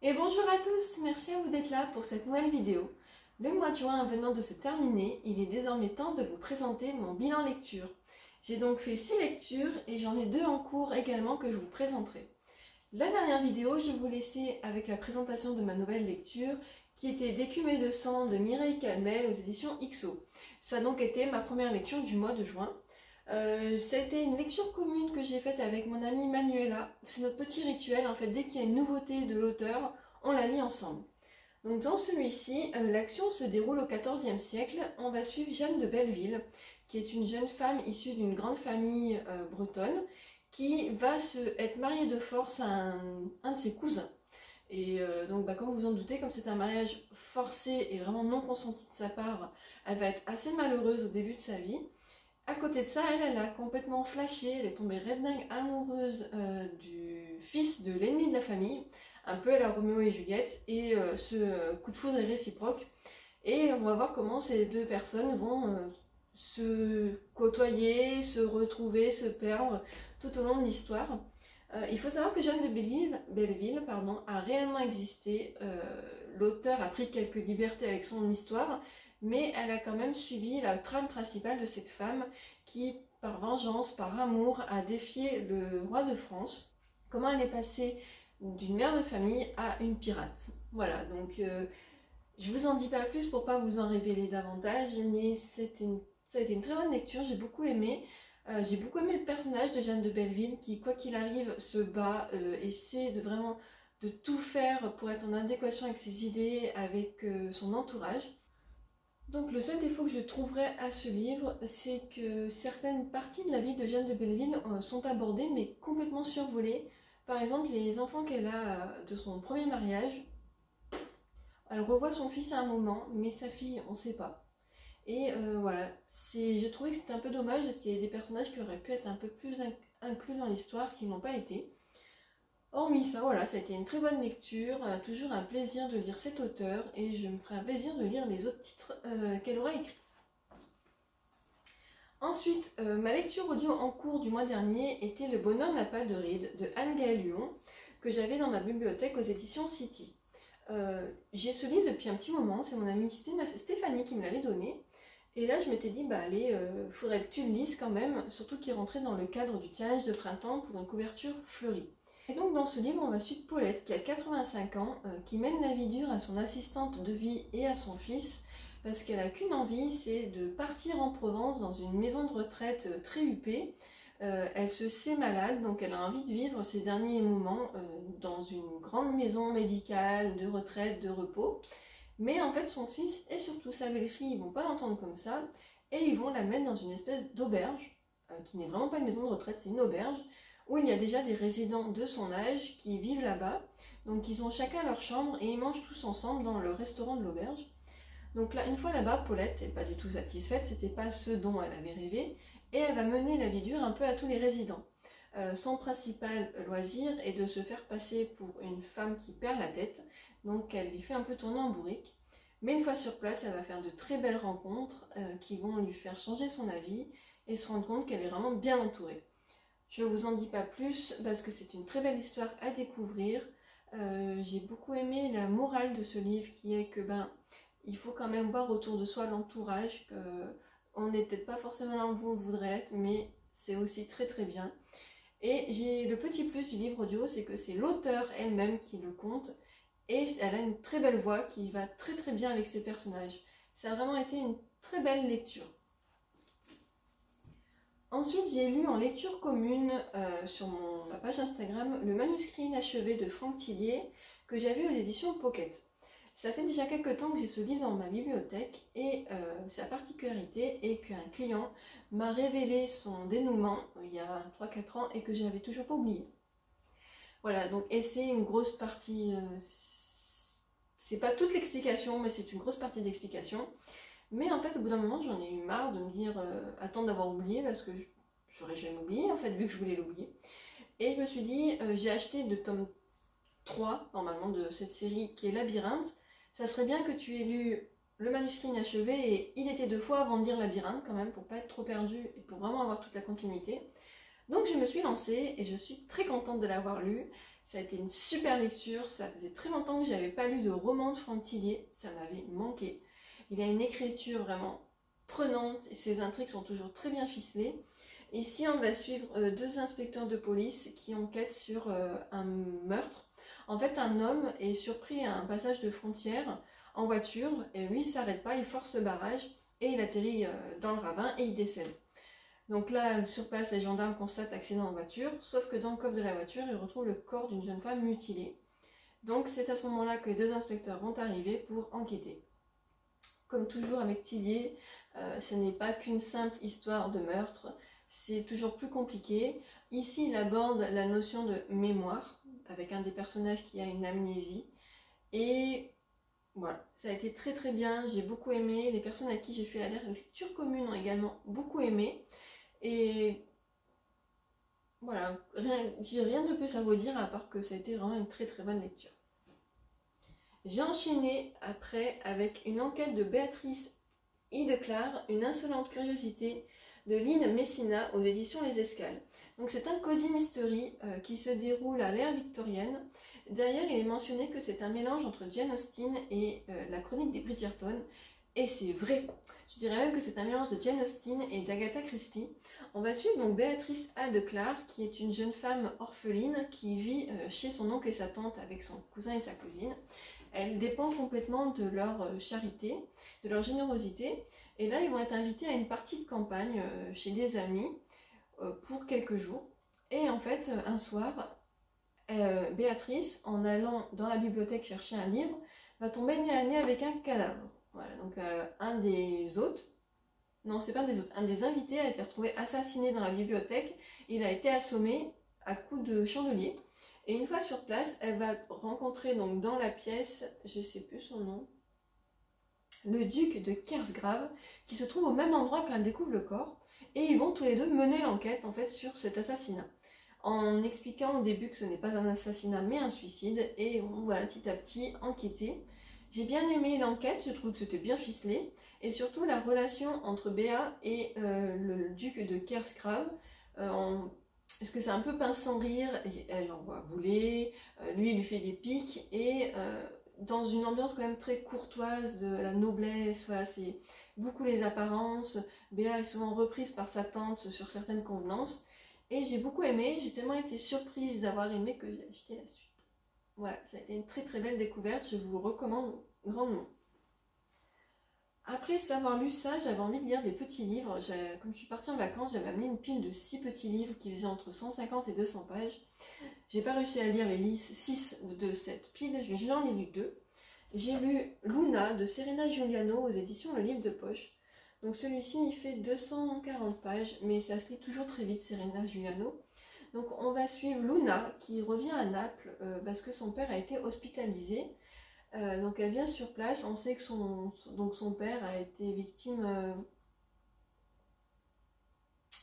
Et bonjour à tous, merci à vous d'être là pour cette nouvelle vidéo. Le mois de juin venant de se terminer, il est désormais temps de vous présenter mon bilan lecture. J'ai donc fait 6 lectures et j'en ai 2 en cours également que je vous présenterai. La dernière vidéo, je vous laissais avec la présentation de ma nouvelle lecture qui était D'écume de sang de Mireille Calmel aux éditions XO. Ça a donc été ma première lecture du mois de juin. C'était une lecture commune que j'ai faite avec mon amie Manuela. C'est notre petit rituel, en fait, dès qu'il y a une nouveauté de l'auteur, on la lit ensemble. Donc dans celui-ci, l'action se déroule au XIVe siècle. On va suivre Jeanne de Belleville, qui est une jeune femme issue d'une grande famille bretonne, qui va être mariée de force à un de ses cousins. Et donc comme vous en doutez, comme c'est un mariage forcé et vraiment non consenti de sa part, elle va être assez malheureuse au début de sa vie. À côté de ça, elle a complètement flashé, elle est tombée red dingue amoureuse du fils de l'ennemi de la famille, un peu à la Roméo et Juliette, et ce coup de foudre est réciproque. Et on va voir comment ces deux personnes vont se côtoyer, se retrouver, se perdre tout au long de l'histoire. Il faut savoir que Jeanne de Belleville a réellement existé. L'auteur a pris quelques libertés avec son histoire, mais elle a quand même suivi la trame principale de cette femme qui, par vengeance, par amour, a défié le roi de France. Comment elle est passée d'une mère de famille à une pirate. Voilà, donc je vous en dis pas plus pour pas vous en révéler davantage, mais ça a été une très bonne lecture, j'ai beaucoup aimé. J'ai beaucoup aimé le personnage de Jeanne de Belleville qui, quoi qu'il arrive, se bat, essaie de tout faire pour être en adéquation avec ses idées, avec son entourage. Donc le seul défaut que je trouverais à ce livre, c'est que certaines parties de la vie de Jeanne de Belleville sont abordées mais complètement survolées. Par exemple, les enfants qu'elle a de son premier mariage, elle revoit son fils à un moment, mais sa fille, on ne sait pas. Et voilà, j'ai trouvé que c'était un peu dommage parce qu'il y a des personnages qui auraient pu être un peu plus inclus dans l'histoire qui n'ont pas été. Hormis ça, voilà, ça a été une très bonne lecture, toujours un plaisir de lire cet auteur et je me ferai un plaisir de lire les autres titres qu'elle aura écrits. Ensuite, ma lecture audio en cours du mois dernier était Le bonheur n'a pas de rides de Anne-Gaëlle Huon que j'avais dans ma bibliothèque aux éditions City. J'ai ce livre depuis un petit moment, c'est mon amie Stéphanie qui me l'avait donné. Et là je m'étais dit, allez, faudrait que tu le lises quand même, surtout qu'il rentrait dans le cadre du challenge de printemps pour une couverture fleurie. Et donc dans ce livre, on va suivre Paulette qui a 85 ans, qui mène la vie dure à son assistante de vie et à son fils, parce qu'elle n'a qu'une envie, c'est de partir en Provence dans une maison de retraite très huppée. Elle se sait malade, donc elle a envie de vivre ses derniers moments dans une grande maison médicale, de retraite, de repos. Mais en fait, son fils et surtout sa belle-fille, ils vont pas l'entendre comme ça, et ils vont la mettre dans une espèce d'auberge, qui n'est vraiment pas une maison de retraite, c'est une auberge, où il y a déjà des résidents de son âge qui vivent là-bas. Donc ils ont chacun leur chambre et ils mangent tous ensemble dans le restaurant de l'auberge. Donc là, une fois là-bas, Paulette n'est pas du tout satisfaite, c'était pas ce dont elle avait rêvé, et elle va mener la vie dure un peu à tous les résidents. Son principal loisir est de se faire passer pour une femme qui perd la tête, donc elle lui fait un peu tourner en bourrique. Mais une fois sur place, elle va faire de très belles rencontres qui vont lui faire changer son avis et se rendre compte qu'elle est vraiment bien entourée. Je ne vous en dis pas plus parce que c'est une très belle histoire à découvrir. J'ai beaucoup aimé la morale de ce livre qui est que il faut quand même voir autour de soi l'entourage, qu'on n'est peut-être pas forcément là où on voudrait être, mais c'est aussi très très bien. Et j'ai le petit plus du livre audio, c'est que c'est l'auteur elle-même qui le conte et elle a une très belle voix qui va très très bien avec ses personnages. Ça a vraiment été une très belle lecture. Ensuite, j'ai lu en lecture commune sur ma page Instagram le manuscrit inachevé de Franck Tillier que j'avais aux éditions Pocket. Ça fait déjà quelques temps que j'ai ce livre dans ma bibliothèque et sa particularité est qu'un client m'a révélé son dénouement il y a 3-4 ans et que j'avais toujours pas oublié. Voilà, donc et c'est une grosse partie, c'est pas toute l'explication mais c'est une grosse partie d'explication. Mais en fait, au bout d'un moment, j'en ai eu marre de me dire attendre d'avoir oublié parce que j'aurais jamais oublié en fait, vu que je voulais l'oublier. Et je me suis dit, j'ai acheté le tome 3 normalement de cette série qui est Labyrinthe. Ça serait bien que tu aies lu le manuscrit inachevé et il était 2 fois avant de lire Labyrinthe quand même pour pas être trop perdu et pour vraiment avoir toute la continuité. Donc je me suis lancée et je suis très contente de l'avoir lu. Ça a été une super lecture, ça faisait très longtemps que j'avais pas lu de roman de Franck Thilliez, ça m'avait manqué. Il a une écriture vraiment prenante et ses intrigues sont toujours très bien ficelées. Ici, on va suivre deux inspecteurs de police qui enquêtent sur un meurtre. En fait, un homme est surpris à un passage de frontière en voiture et lui, il s'arrête pas, il force le barrage et il atterrit dans le ravin et il décède. Donc là, sur place, les gendarmes constatent accident en voiture, sauf que dans le coffre de la voiture, ils retrouvent le corps d'une jeune femme mutilée. Donc c'est à ce moment-là que les deux inspecteurs vont arriver pour enquêter. Comme toujours avec Thilliez, ce n'est pas qu'une simple histoire de meurtre, c'est toujours plus compliqué. Ici, il aborde la notion de mémoire, avec un des personnages qui a une amnésie. Et voilà, ça a été très très bien, j'ai beaucoup aimé. Les personnes à qui j'ai fait la lecture commune ont également beaucoup aimé. Et voilà, j'ai rien de plus à vous dire à part que ça a été vraiment une très très bonne lecture. J'ai enchaîné après avec une enquête de Béatrice Hideclar, une insolente curiosité de Lynn Messina aux éditions Les Escales. Donc c'est un cosy mystery qui se déroule à l'ère victorienne. Derrière, il est mentionné que c'est un mélange entre Jane Austen et la chronique des Bridgerton. Et c'est vrai. Je dirais même que c'est un mélange de Jane Austen et d'Agatha Christie. On va suivre donc Béatrice Hideclar, qui est une jeune femme orpheline qui vit chez son oncle et sa tante avec son cousin et sa cousine. Elle dépend complètement de leur charité, de leur générosité. Et là, ils vont être invités à une partie de campagne chez des amis pour quelques jours. Et en fait, un soir, Béatrice, en allant dans la bibliothèque chercher un livre, va tomber nez à nez avec un cadavre. Voilà, donc un des hôtes, non, c'est pas des hôtes, un des invités a été retrouvé assassiné dans la bibliothèque. Il a été assommé à coups de chandelier. Et une fois sur place, elle va rencontrer donc dans la pièce, je sais plus son nom, le duc de Kersgrave, qui se trouve au même endroit quand elle découvre le corps. Et ils vont tous les deux mener l'enquête en fait sur cet assassinat, en expliquant au début que ce n'est pas un assassinat mais un suicide. Et on va petit à petit enquêter. J'ai bien aimé l'enquête, je trouve que c'était bien ficelé. Et surtout la relation entre Béa et le duc de Kersgrave. Parce que c'est un peu pince sans rire, elle l'envoie bouler, lui il lui fait des piques, et dans une ambiance quand même très courtoise de la noblesse, voilà, c'est beaucoup les apparences. Béa est souvent reprise par sa tante sur certaines convenances, et j'ai beaucoup aimé, j'ai tellement été surprise d'avoir aimé que j'ai acheté la suite. Voilà, ça a été une très très belle découverte, je vous le recommande grandement. Après avoir lu ça, j'avais envie de lire des petits livres. Comme je suis partie en vacances, j'avais amené une pile de 6 petits livres qui faisaient entre 150 et 200 pages. J'ai pas réussi à lire les 6 de cette pile, j'en ai lu 2. J'ai lu Luna de Serena Giuliano aux éditions Le Livre de Poche. Donc celui-ci, il fait 240 pages, mais ça se lit toujours très vite, Serena Giuliano. Donc on va suivre Luna qui revient à Naples parce que son père a été hospitalisé. Donc elle vient sur place, on sait que son père a été victime,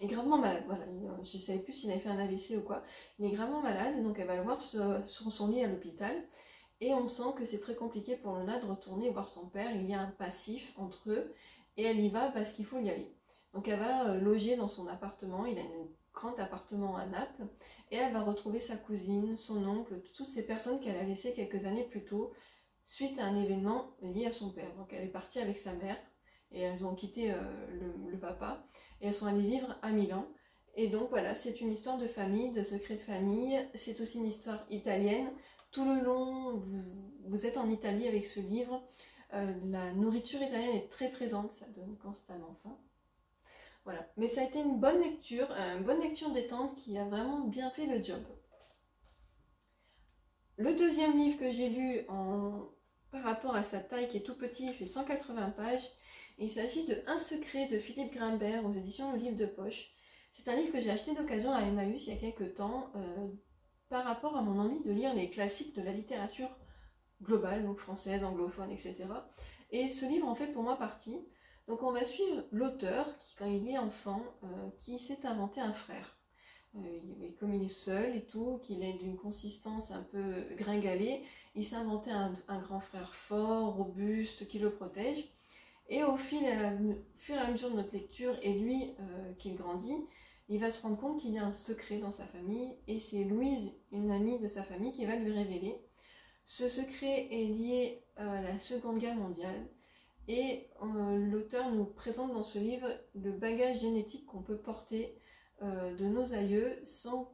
est gravement malade, voilà, je ne savais plus s'il avait fait un AVC ou quoi, il est gravement malade, donc elle va le voir sur son lit à l'hôpital, et on sent que c'est très compliqué pour Luna de retourner voir son père, il y a un passif entre eux, et elle y va parce qu'il faut y aller. Donc elle va loger dans son appartement, il a un grand appartement à Naples, et elle va retrouver sa cousine, son oncle, toutes ces personnes qu'elle a laissées quelques années plus tôt, suite à un événement lié à son père. Donc elle est partie avec sa mère et elles ont quitté le papa et elles sont allées vivre à Milan. Et donc voilà, c'est une histoire de famille, de secret de famille. C'est aussi une histoire italienne. Tout le long, vous êtes en Italie avec ce livre. La nourriture italienne est très présente, ça donne constamment faim. Voilà, mais ça a été une bonne lecture détente qui a vraiment bien fait le job. Le deuxième livre que j'ai lu par rapport à sa taille qui est tout petit, il fait 180 pages. Il s'agit de Un secret de Philippe Grimbert aux éditions Le Livre de Poche. C'est un livre que j'ai acheté d'occasion à Emmaüs il y a quelques temps par rapport à mon envie de lire les classiques de la littérature globale, donc française, anglophone, etc. Et ce livre en fait pour moi partie. Donc on va suivre l'auteur qui, quand il est enfant, qui s'est inventé un frère. Comme il est seul et tout, qu'il est d'une consistance un peu gringalée, il s'est inventé un grand frère fort, robuste, qui le protège. Et au fur et à mesure de notre lecture, et lui qu'il grandit, il va se rendre compte qu'il y a un secret dans sa famille et c'est Louise, une amie de sa famille, qui va lui révéler. Ce secret est lié à la Seconde Guerre mondiale et l'auteur nous présente dans ce livre le bagage génétique qu'on peut porter de nos aïeux sans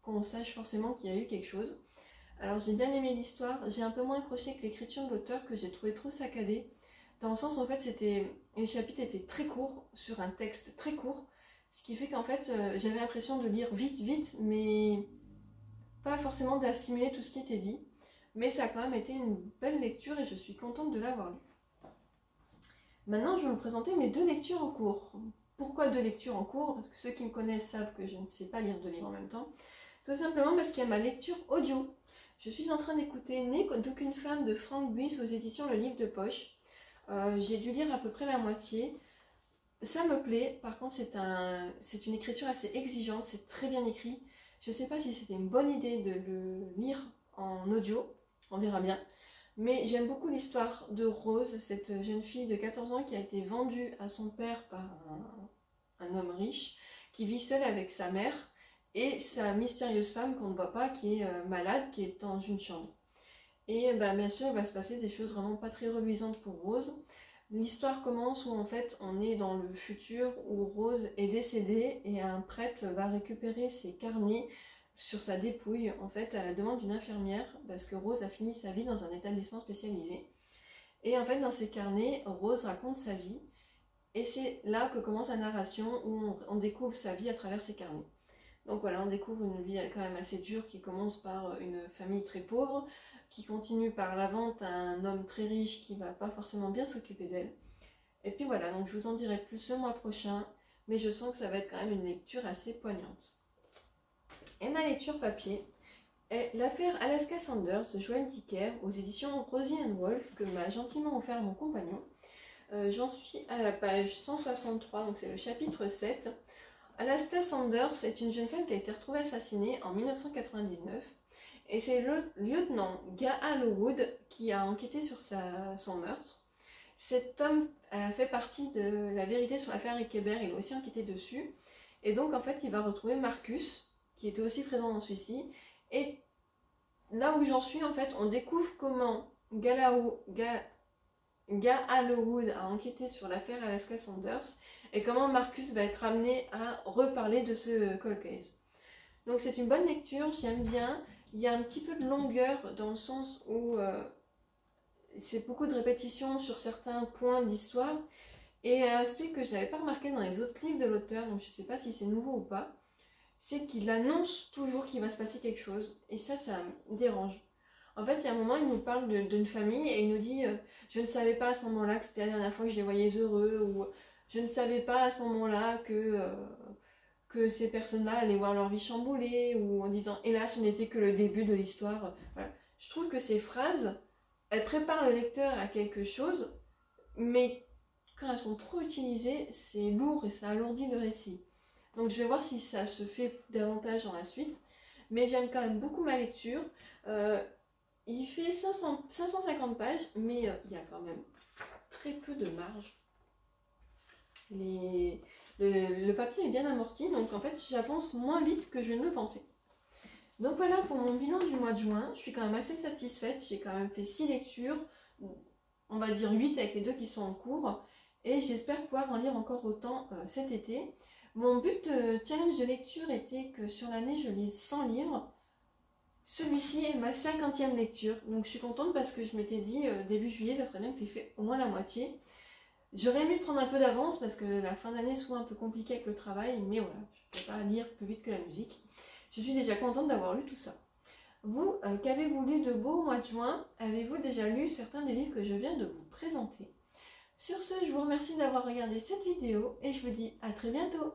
qu'on sache forcément qu'il y a eu quelque chose. Alors j'ai bien aimé l'histoire, j'ai un peu moins accroché que l'écriture de l'auteur que j'ai trouvé trop saccadée, dans le sens en fait les chapitres étaient très courts sur un texte très court, ce qui fait qu'en fait j'avais l'impression de lire vite, mais pas forcément d'assimiler tout ce qui était dit. Mais ça a quand même été une belle lecture et je suis contente de l'avoir lu. Maintenant, je vais vous présenter mes 2 lectures en cours. Pourquoi 2 lectures en cours? Parce que ceux qui me connaissent savent que je ne sais pas lire 2 livres en même temps. Tout simplement parce qu'il y a ma lecture audio. Je suis en train d'écouter Né d'aucune femme de Franck Buis aux éditions Le Livre de Poche. J'ai dû lire à peu près la moitié. Ça me plaît, par contre c'est une écriture assez exigeante, c'est très bien écrit. Je ne sais pas si c'était une bonne idée de le lire en audio, on verra bien. Mais j'aime beaucoup l'histoire de Rose, cette jeune fille de 14 ans qui a été vendue à son père par un homme riche, qui vit seule avec sa mère et sa mystérieuse femme qu'on ne voit pas, qui est malade, qui est dans une chambre. Et bien sûr, il va se passer des choses vraiment pas très reluisantes pour Rose. L'histoire commence où en fait on est dans le futur où Rose est décédée et un prêtre va récupérer ses carnets sur sa dépouille, en fait à la demande d'une infirmière, parce que Rose a fini sa vie dans un établissement spécialisé. Et en fait dans ces carnets, Rose raconte sa vie et c'est là que commence la narration où on découvre sa vie à travers ces carnets. Donc voilà, on découvre une vie quand même assez dure qui commence par une famille très pauvre, qui continue par la vente à un homme très riche qui va pas forcément bien s'occuper d'elle. Et puis voilà, donc je vous en dirai plus le mois prochain, mais je sens que ça va être quand même une lecture assez poignante. Et ma lecture papier est L'affaire Alaska Sanders de Joël Dicker aux éditions Rosie & Wolf que m'a gentiment offert mon compagnon. J'en suis à la page 163, donc c'est le chapitre 7. Alaska Sanders est une jeune femme qui a été retrouvée assassinée en 1999. Et c'est le lieutenant Gaal Wood qui a enquêté sur son meurtre. Cet homme a fait partie de la vérité sur l'affaire Ekeber, il a aussi enquêté dessus. Et donc en fait il va retrouver Marcus, qui était aussi présent dans celui-ci. Et là où j'en suis, en fait, on découvre comment Gaal Wood a enquêté sur l'affaire Alaska Sanders et comment Marcus va être amené à reparler de ce cold case. Donc c'est une bonne lecture, j'aime bien. Il y a un petit peu de longueur dans le sens où c'est beaucoup de répétitions sur certains points de l'histoire. Et un aspect que je n'avais pas remarqué dans les autres livres de l'auteur, donc je ne sais pas si c'est nouveau ou pas, c'est qu'il annonce toujours qu'il va se passer quelque chose. Et ça me dérange. En fait, il y a un moment, il nous parle d'une famille et il nous dit je ne savais pas à ce moment-là que c'était la dernière fois que je les voyais heureux, ou je ne savais pas à ce moment-là que ces personnes-là allaient voir leur vie chamboulée, ou en disant hélas ce n'était que le début de l'histoire. Voilà. Je trouve que ces phrases, elles préparent le lecteur à quelque chose, mais quand elles sont trop utilisées, c'est lourd et ça alourdit le récit. Donc je vais voir si ça se fait davantage dans la suite, mais j'aime quand même beaucoup ma lecture. Il fait 550 pages, mais il y a quand même très peu de marge. Le papier est bien amorti, donc en fait j'avance moins vite que je ne le pensais. Donc voilà pour mon bilan du mois de juin. Je suis quand même assez satisfaite, j'ai quand même fait 6 lectures, on va dire 8 avec les 2 qui sont en cours, et j'espère pouvoir en lire encore autant cet été. Mon but challenge de lecture était que sur l'année je lise 100 livres. Celui-ci est ma 50e lecture, donc je suis contente parce que je m'étais dit début juillet ça serait bien que tu aies fait au moins la moitié. J'aurais aimé prendre un peu d'avance parce que la fin d'année est souvent un peu compliquée avec le travail, mais voilà, je ne peux pas lire plus vite que la musique. Je suis déjà contente d'avoir lu tout ça. Vous, qu'avez-vous lu de beau au mois de juin? Avez-vous déjà lu certains des livres que je viens de vous présenter? Sur ce, je vous remercie d'avoir regardé cette vidéo et je vous dis à très bientôt.